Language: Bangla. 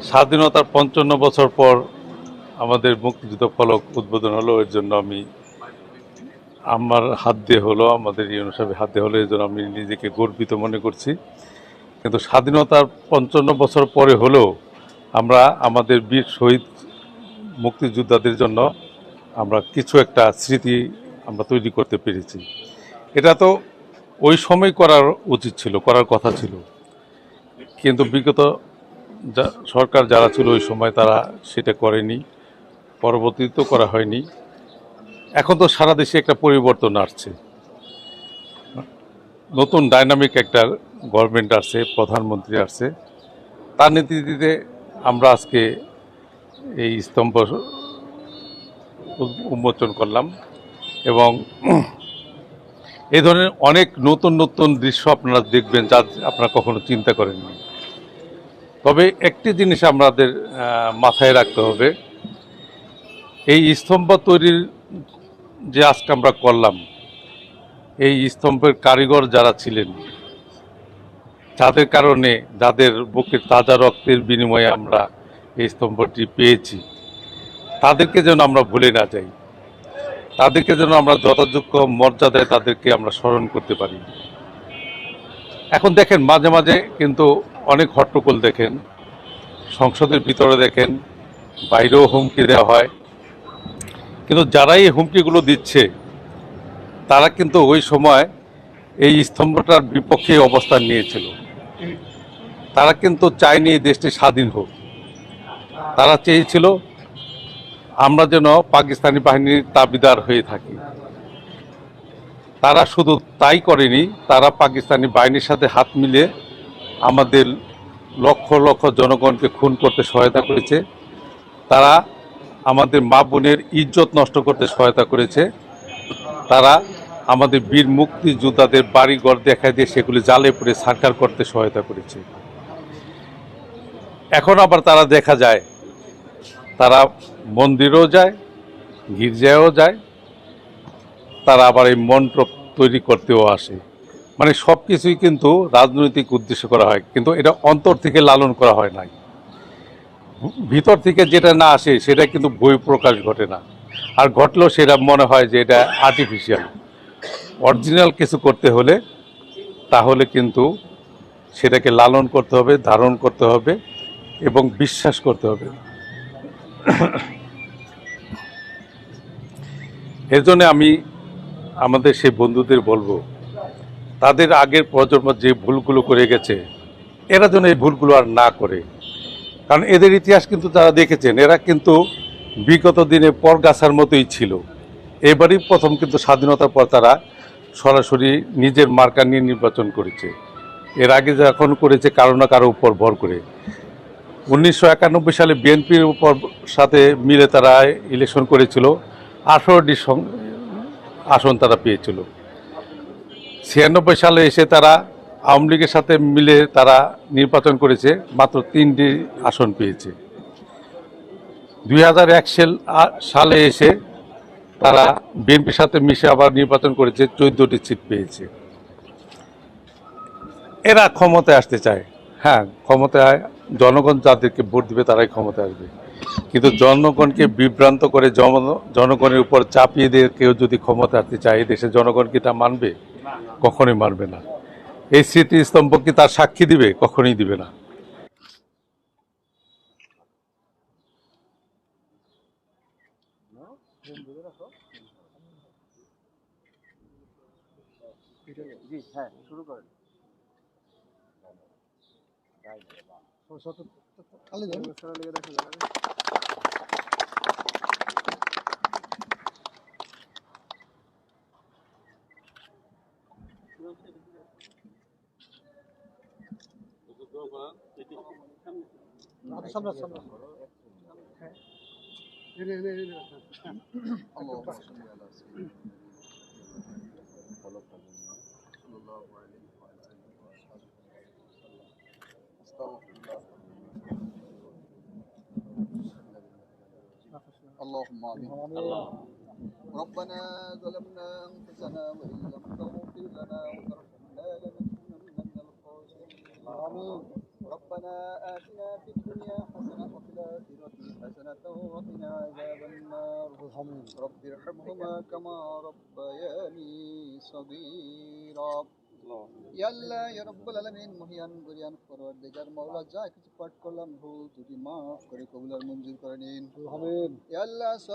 স্বাধীনতার ৫৫ বছর পর আমাদের মুক্তিযুদ্ধ ফলক উদ্বোধন হলো। এর জন্য আমি আমার হাত দিয়ে হলো, আমাদের ইউনূস সাহেবের হাত দিয়ে হলো, এর জন্য আমি নিজেকে গর্বিত মনে করছি। কিন্তু স্বাধীনতার ৫৫ বছর পরে হলেও আমরা আমাদের বীর শহীদ মুক্তিযোদ্ধাদের জন্য আমরা কিছু একটা স্মৃতি আমরা তৈরি করতে পেরেছি। এটা তো ওই সময় করার উচিত ছিল, করার কথা ছিল, কিন্তু বিগত সরকার যারা ছিল ওই সময় তারা সেটা করেনি, পরবর্তীতেও করা হয়নি। এখন তো সারা দেশে একটা পরিবর্তন আসছে, নতুন ডাইনামিক একটা গভর্নমেন্ট আসছে, প্রধানমন্ত্রী আসছে, তার নেতৃত্বে আমরা আজকে এই স্তম্ভ উন্মোচন করলাম। এবং এই ধরনের অনেক নতুন নতুন দৃশ্য আপনারা দেখবেন যা আপনারা কখনো চিন্তা করেননি। তবে একটি জিনিস আমাদের মাথায় রাখতে হবে, এই স্তম্ভ তৈরির যে আজকে আমরা করলাম, এই স্তম্ভের কারিগর যারা ছিলেন, যাদের কারণে, যাদের বুকের তাজা রক্তের বিনিময়ে আমরা এই স্তম্ভটি পেয়েছি, তাদেরকে যেন আমরা ভুলে না যাই, তাদেরকে যেন আমরা যথাযোগ্য মর্যাদায় তাদেরকে আমরা স্মরণ করতে পারি। এখন দেখেন মাঝে মাঝে কিন্তু অনেক হট্টগোল দেখেন, সংসদের ভিতরে দেখেন, বাইরেও হুমকি দেওয়া হয়, কিন্তু যারাই এই হুমকিগুলো দিচ্ছে তারা কিন্তু ওই সময় এই স্তম্ভটার বিপক্ষে অবস্থান নিয়েছিল। তারা কিন্তু চায়নি এই দেশটি স্বাধীন হোক, তারা চেয়েছিল আমরা যেন পাকিস্তানি বাহিনীর দাবিদার হয়ে থাকি। তারা শুধু তাই করেনি, তারা পাকিস্তানি বাহিনীর সাথে হাত মিলিয়ে আমাদের লক্ষ লক্ষ জনগণকে খুন করতে সহায়তা করেছে। তারা আমাদের মা বোনের ইজ্জত নষ্ট করতে সহায়তা করেছে। তারা আমাদের বীর মুক্তিযোদ্ধাদের বাড়ি ঘর দেখায় দিয়ে সেগুলি জালে পুড়ে ছারখার করতে সহায়তা করেছে। এখন আবার তারা দেখা যায় তারা মন্দিরেও যায়, গির্জায়ও যায়, তারা আবার এই মন্ত্র তৈরি করতেও আসে। মানে সব কিছুই কিন্তু রাজনৈতিক উদ্দেশ্য করা হয়, কিন্তু এটা অন্তর থেকে লালন করা হয় নাই। ভিতর থেকে যেটা না আসে সেটা কিন্তু বহিঃপ্রকাশ ঘটে না, আর ঘটলেও সেটা মনে হয় যে এটা আর্টিফিশিয়াল। অরিজিনাল কিছু করতে হলে তাহলে কিন্তু সেটাকে লালন করতে হবে, ধারণ করতে হবে এবং বিশ্বাস করতে হবে। এর জন্য আমি আমাদের সেই বন্ধুদের বলবো, তাদের আগের প্রজন্ম যে ভুলগুলো করে গেছে এরা যেন এই ভুলগুলো আর না করে। কারণ এদের ইতিহাস কিন্তু তারা দেখেছেন, এরা কিন্তু বিগত দিনে পরগাছার মতোই ছিল। এবারই প্রথম কিন্তু স্বাধীনতার পর তারা সরাসরি নিজের মার্কা নিয়ে নির্বাচন করেছে। এর আগে যখন করেছে কারো না কারো উপর ভর করে। ১৯৯১ সালে বিএনপির উপর সাথে মিলে তারা ইলেকশন করেছিল, ১৮টি আসন তারা পেয়েছিল। ৯৬ সালে এসে তারা আওয়ামী লীগের সাথে মিলে তারা নির্বাচন করেছে, মাত্র ৩টি আসন পেয়েছে। ২০০১ সালে এসে তারা বিএনপির সাথে মিশে আবার নির্বাচন করেছে, ১৪টি সিট পেয়েছে। এরা ক্ষমতায় আসতে চায়। হ্যাঁ, ক্ষমতায় জনগণ যাদেরকে ভোট দিবে তারাই ক্ষমতায় আসবে, কিন্তু জনগণকে বিভ্রান্ত করে জনগণের উপর চাপিয়ে দিয়ে কেউ যদি ক্ষমতা আসতে চায়, এই দেশের জনগণ কি তা মানবে? কখনোই মানবে না। এই স্মৃতিস্তম্ভ কি তার সাক্ষী দিবে? কখনোই দিবে না। জি হ্যাঁ, শুরু করেন। اللهم آمين. ربنا ظلمنا أنفسنا وإن لم تغفر لنا وترحمنا لنكونن من الخاسرين. آمين. ربنا آتنا في الدنيا حسنة رب ارحمهما كما ربياني صغيرا ইয়া আল্লাহ ইয়া রাব্বুল আলামিন মহিয়ান গরিয়ান পরওয়ারদিগার মাওলা যা কিছু পাঠ করলাম ভুল ত্রুটি মাফ করে কবুল আর মঞ্জুর করে নিন আমিন ইয়া আল্লাহ সব